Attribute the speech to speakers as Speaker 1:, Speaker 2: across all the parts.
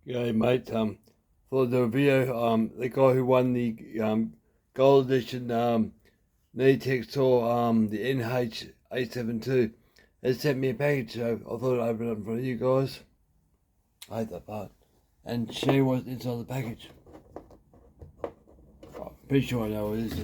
Speaker 1: G'day mate, for the video, the guy who won the gold edition neo-tec saw the NH841 has sent me a package, so I thought I'd open it up in front of you guys. I hate that part. And show you what's inside the package. I'm pretty sure I know what it is.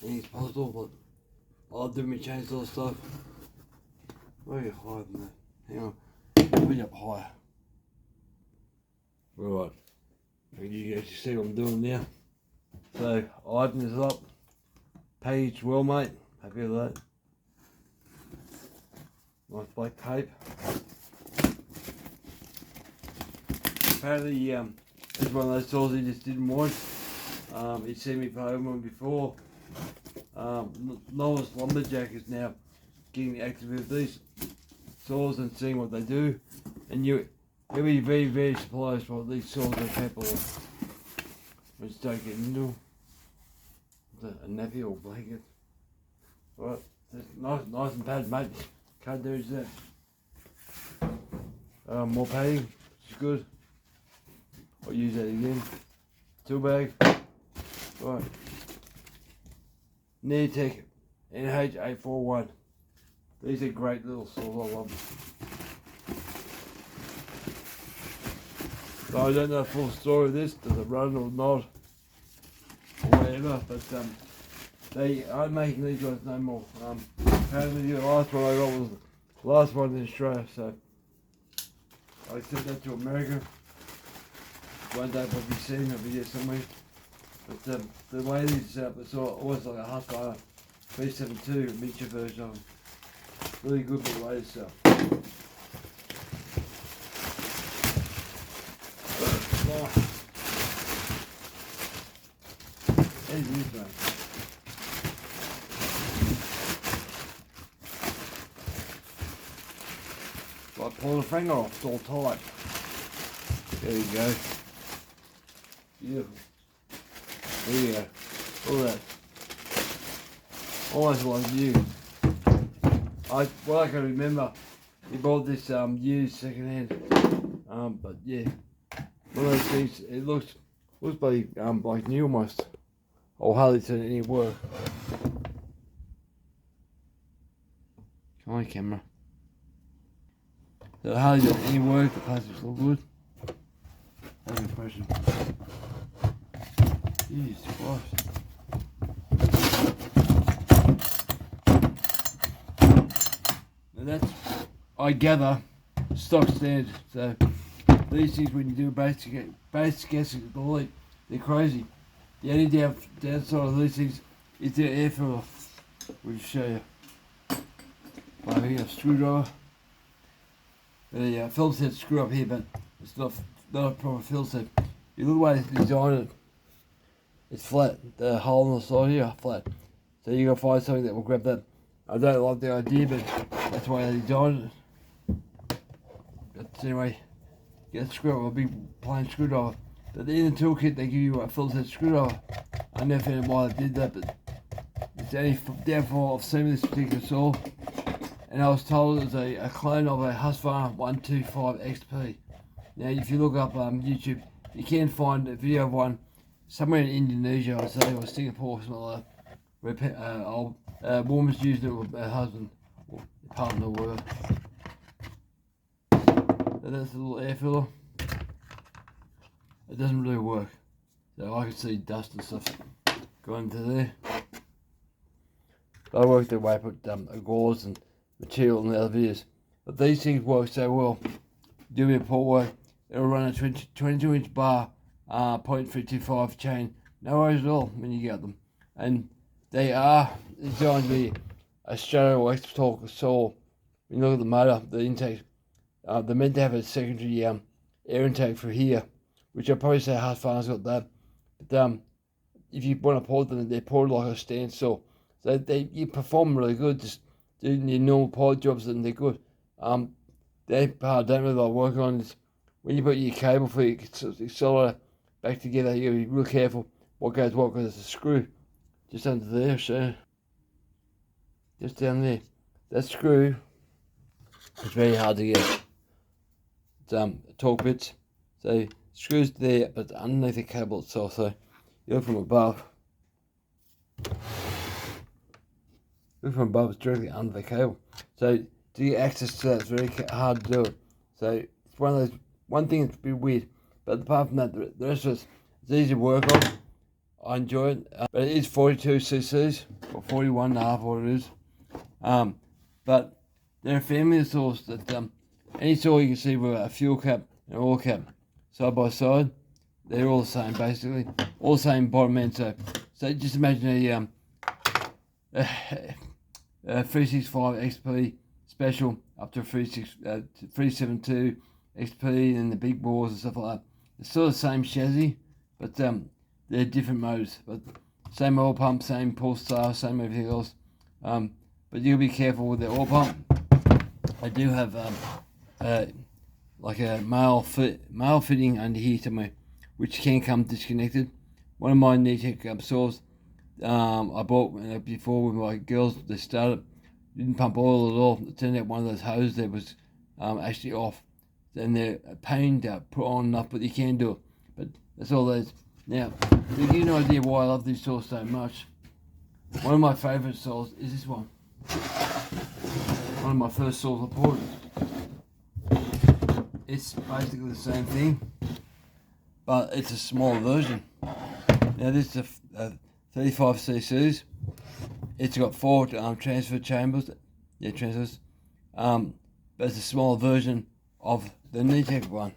Speaker 1: It's puzzle, but I'll do my chainsaw stuff. Where are you hiding that? Hang on, put it up higher. Right, you guys see what I'm doing now. So I open this up, package well mate, happy with that. Nice black tape. Apparently it's one of those saws he just didn't want. He'd seen me play one before. Novice lumberjack is now getting active with these saws and seeing what they do, and you'll be very, very surprised what these saws are capable of. Let's don't get into a nappy or blanket. Right, nice and padded, mate. Can't do that. More padding, which is good. I'll use that again. Tool bag. Right. neo-tec NH841. These are great little saws, I love them. So I don't know the full story of this, does it run or not, or whatever, but they aren't making these guys no more. Apparently the last one I got was the last one in Australia, so I sent that to America. One day probably seen it, here somewhere. But the way these are set up, it's almost like a Husqvarna 372 miniature version of them. Really good with the way it's set up. Like pull the finger off, it's all tight. There you go. Beautiful. There you go. Look at that. Almost like new. What I can remember, he bought this used second hand. But yeah. One of those things, it looks like new almost. I'll hardly seen any work. Come on camera. So hardly done any work, the plastics look good. That's an impression. Jesus Christ. And that's, I gather, stock standard. So these things, when you do basic guessing, believe they're crazy. The only downside of these things is their air filter. We'll show you. I think a screwdriver. The film set screw up here, but it's not a proper film set. You look the way they designed it. It's flat. The hole on the side here flat. So you gotta find something that will grab that. I don't like the idea, but that's why they designed it. But anyway. Get a screw up, a big plain screwdriver. But in the toolkit they give you a full set screwdriver. I never found why they did that, but it's the only downfall I've seen with this particular saw. And I was told it was a clone of a Husqvarna 125 XP. Now if you look up YouTube, you can find a video of one somewhere in Indonesia, I'd say, or Singapore, something like that, where a woman's using it with her husband, or partner, or whatever. That's a little air filler. It doesn't really work. So I can see dust and stuff going into there. But I worked their way, put gauze and material in the other videos. But these things work so well. Do me a port work, it'll run a 22-inch bar, 0.325 chain. No worries at all when you get them. And they are designed to be a shadow or extra torque saw. When you look at the motor, the intake, they're meant to have a secondary air intake for here, which I'd probably say Husqvarna's got that. But if you want to port them, they're ported like a stand saw. So you perform really good, just doing your normal port jobs, and they're good. The part I don't really like working on is when you put your cable for your accelerator back together, you gotta be real careful what goes what, because there's a screw just under there, so just down there. That screw is very hard to get. torque bits. So screws there, but underneath the cable itself. So you look from above. Look from above, it's directly under the cable. So to get access to that, it's very hard to do it. So it's one thing that's a bit weird. But apart from that, the rest of it's easy to work on. I enjoy it. But it is 42 cc's, or 41 and a half, what it is. But they're a family of saws that any saw you can see with a fuel cap and oil cap side by side, they're all the same basically. All the same bottom end. So just imagine a 365 XP special up to 372 XP and the big bores and stuff like that. It's still the same chassis, but they're different modes. But same oil pump, same pull star, same everything else. But you'll be careful with the oil pump. I do have like a male fitting under here somewhere, which can come disconnected. One of my neo-tec saws I bought before with my girls. They started, didn't pump oil at all. It turned out one of those hoses there was actually off. Then they're a pain to put on enough, but you can do it. But that's all those. Now, to give you an idea why I love these saws so much, one of my favourite saws is this one. One of my first saws I bought. It's basically the same thing, but it's a smaller version. Now this is a 35 cc's. It's got 4 transfer chambers. Yeah, transfers. But it's a smaller version of the neo-tec one.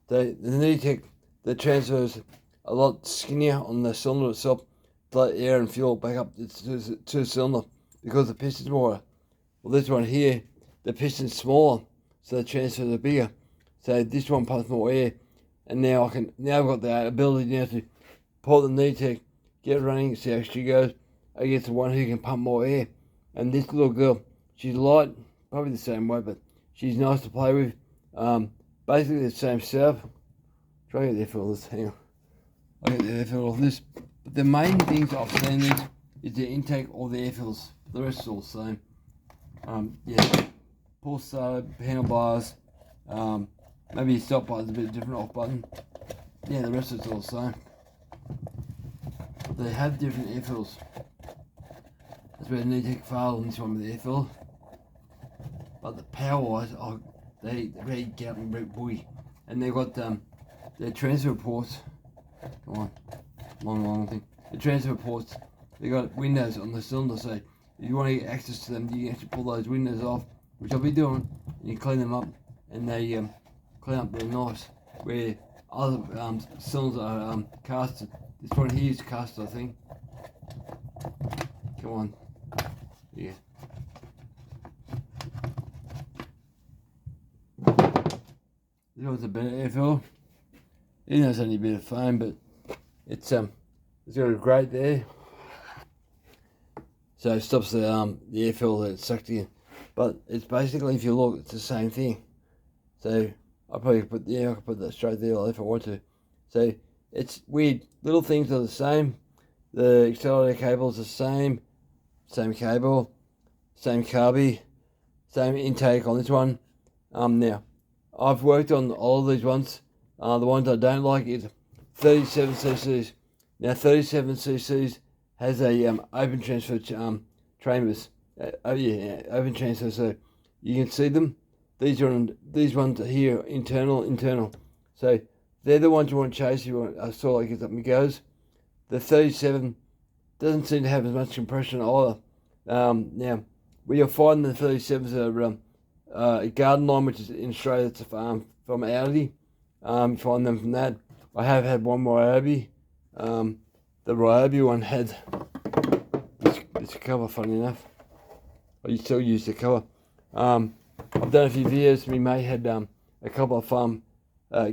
Speaker 1: The neo-tec, the transfers a lot skinnier on the cylinder itself to let air and fuel back up to the cylinder because the piston's wider. Well, this one here, the piston's smaller, so the transfers are bigger. So this one pumps more air, and now I've got the ability now to pull the neo-tec, get it running, see how she goes against the one who can pump more air. And this little girl, she's light, probably the same weight, but she's nice to play with. Basically the same setup. Try to get the air filter this, hang on. I'll get the air filter off this. But the main things I've seen is the intake or the air filters. The rest is all the same. Yeah, pull start, handlebars, maybe stop button's a bit different off button. Yeah, the rest is all the same. They have different air filters. That's where the neo-tec failed on this one with the air filter. But the power wise, they really get up and very boogie. And they've got their transfer ports. Come on, long thing. The transfer ports, they got windows on the cylinder, so if you want to get access to them, you can actually pull those windows off, which I'll be doing, and you clean them up, and they clean up really nice. Where other cylinders are casted. This one here is cast, I think. Come on. Yeah. This one's a better air filter. Even though it's only a bit of foam, but it's got a grate there. So it stops the air filter that's sucked in. But it's basically, if you look, it's the same thing. So I could put that straight there if I want to. So it's weird. Little things are the same. The accelerator cable is the same. Same cable. Same carby. Same intake on this one. Now, I've worked on all of these ones. The ones I don't like is 37 cc's. Now 37 cc's has a open transfer chambers. Open transfer, so you can see them. These ones are here, internal. So they're the ones you want to chase. You want a saw that gets up and goes. The 37 doesn't seem to have as much compression either. Now where you'll find the 37s are a garden line, which is in Australia. It's from Audi. You find them from that. I have had one Ryobi. The Ryobi one had this cover, funny enough. I still use the cover. I've done a few videos. My mate had a couple of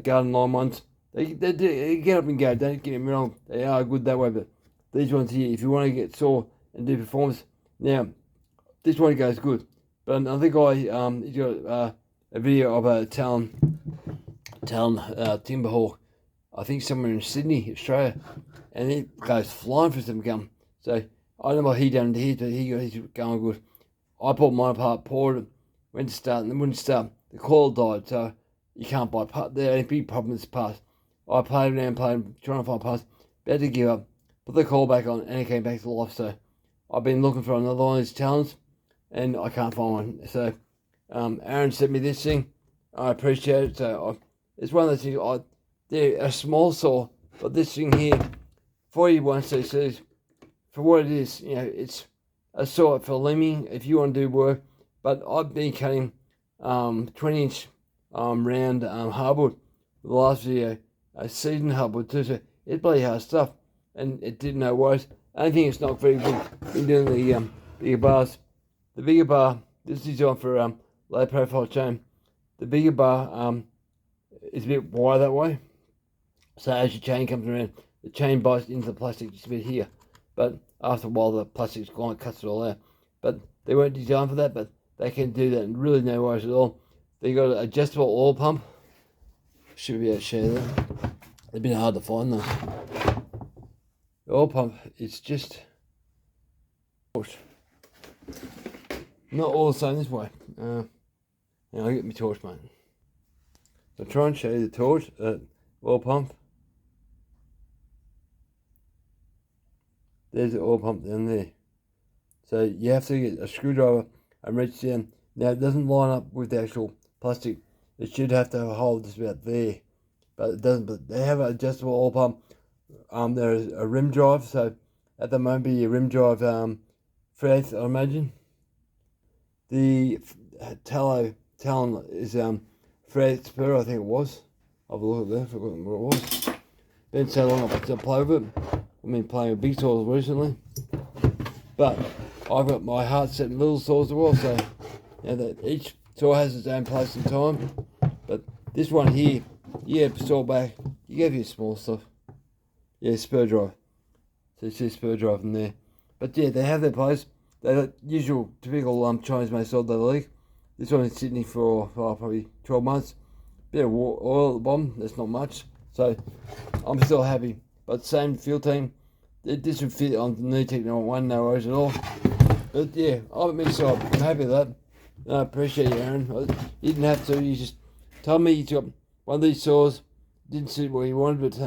Speaker 1: garden line ones. They get up and go, don't get me wrong. They are good that way, but these ones here, if you want to get sore and do performance, now, this one goes good. But another guy, he's got a video of a talon timber hawk, I think somewhere in Sydney, Australia, and it goes flying for some gum. So I don't know what he done to his, but he's going good. I pulled mine apart, poured it, went to start, and it wouldn't start. The coil died, so you can't buy parts. The only big problem is parts. I played around, trying to find parts, about to give up, put the call back on, and it came back to life. So I've been looking for another one of these talons, and I can't find one. So Aaron sent me this thing. I appreciate it. So it's one of those things. They're a small saw, but this thing here, 41cc, for what it is, it's a saw for limbing if you want to do work. But I've been cutting 20-inch round hardwood the last video, a seasoned hardwood too. So it's bloody hard stuff, and it did no worse. I don't think it's not very good. Been doing the bigger bars. The bigger bar, this is designed for low profile chain. The bigger bar is a bit wider that way. So as your chain comes around, the chain bites into the plastic just a bit here. But after a while, the plastic's gone, it cuts it all out. But they weren't designed for that, but they can do that, and really no worries at all. They got an adjustable oil pump. Should be able to share that. They're a bit hard to find though. The oil pump, it's just not all the same this way. I'll get my torch, mate. So try and show you the torch, oil pump. There's the oil pump down there. So you have to get a screwdriver and reach down. Now it doesn't line up with the actual plastic. It should have to have a hole just about there, but it doesn't. But they have an adjustable oil pump. There's a rim drive. So at the moment, be a rim drive 3/8, I imagine. The talon is 3/8 spur, I think it was. I'll have a look at that. I forgot what it was. Been so long I've been play with it. I've been playing with big saws recently, but I've got my heart set in little saws as well. So that each saw has its own place and time. But this one here, saw back. You gave you small stuff. Yeah, spur drive. So you see spur drive in there. But yeah, they have their place. They're usual, typical Chinese made saw they leak. This one in Sydney for probably 12 months. Bit of oil at the bottom, that's not much. So I'm still happy. But same field team, this would fit on the neo-tec NH841, no worries at all. But yeah, I'm happy with that. I appreciate you, Aaron. You didn't have to, you just told me you got one of these saws, didn't suit what you wanted, but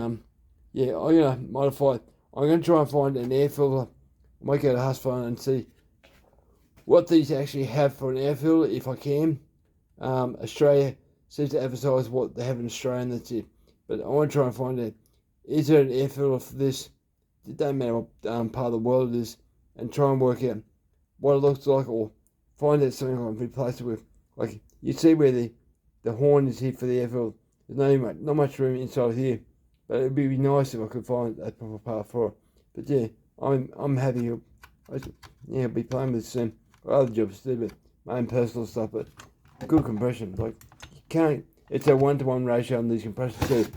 Speaker 1: yeah, I'm going to modify it. I'm going to try and find an air filter. I might go to Husqvarna and see what these actually have for an air filter, if I can. Australia seems to emphasise what they have in Australia, and that's it. But I want to try and find out, is there an air filter for this? It doesn't matter what part of the world it is, and try and work out what it looks like, or find out something I can replace it with. Like, you see where the horn is here for the air filter. There's not much room inside here, but it'd be nice if I could find a proper part for it. But yeah, I'm happy. I'll be playing with this other jobs too, but my own personal stuff. But good compression. Like, you can't. It's a 1-to-1 ratio on these compressors too.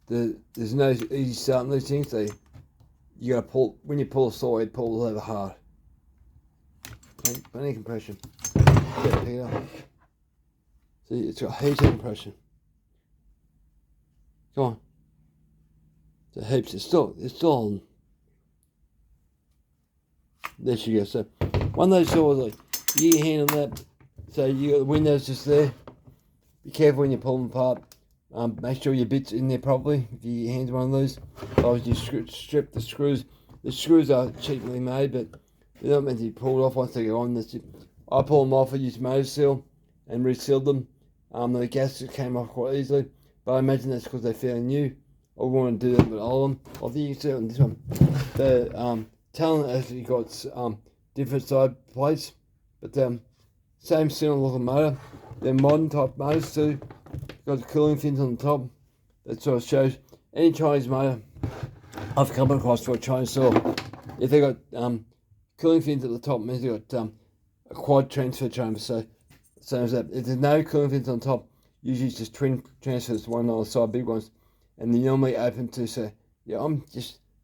Speaker 1: There's no easy start on these things. You gotta pull, when you pull a saw, it pulls over hard. Plenty of compression. Pick it up. See, it's got heaps of compression. Come on. The heaps. It's still on. There she goes. So one of those saws, like, you can handle that. So you got the windows just there. Be careful when you pull them apart. Make sure your bit's in there properly. If you hand one of those, obviously you strip the screws. The screws are cheaply made, but they're not meant to be pulled off once they go on. I pull them off. I use motor seal and resealed them. The gaskets came off quite easily, but I imagine that's because they're fairly new. I want to do that with all of them. I think you can see it on this one. The talon actually got different side plates, but same similar looking motor. They're modern type motors too. Got the cooling fins on the top. That sort of shows any Chinese motor I've come across for a Chinese saw. If they got cooling fins at the top, means they got a quad transfer chamber. So same as that. If there's no cooling fins on top, usually it's just twin transfers, one on the side, big ones, and they're normally open to. So yeah,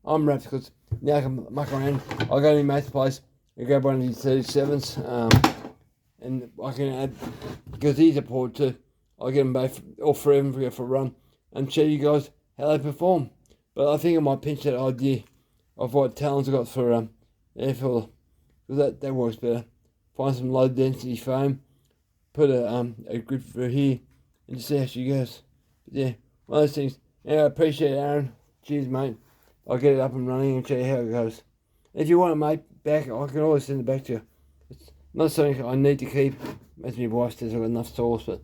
Speaker 1: I'm wrapped because now I can muck around. I'll go to my mate's place and grab one of these 37s, and I can add, because these are poured too. I'll get them both, all three of them, go for a run and show you guys how they perform. But I think I might pinch that idea of what talons I got for air filter, because that works better. Find some low density foam, put a grid through here and just see how she goes. But yeah, one of those things. Yeah, I appreciate it, Aaron. Cheers, mate. I'll get it up and running and show you how it goes. If you want it, mate, back, I can always send it back to you. It's not something I need to keep, as my wife says I've got enough tools, but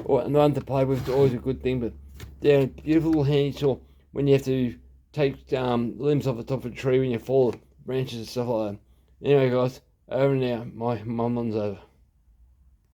Speaker 1: one to play with is always a good thing. But yeah, beautiful little handy tool when you have to take limbs off the top of a tree when you fall, branches and stuff like that. Anyway, guys, over and out. My one's over.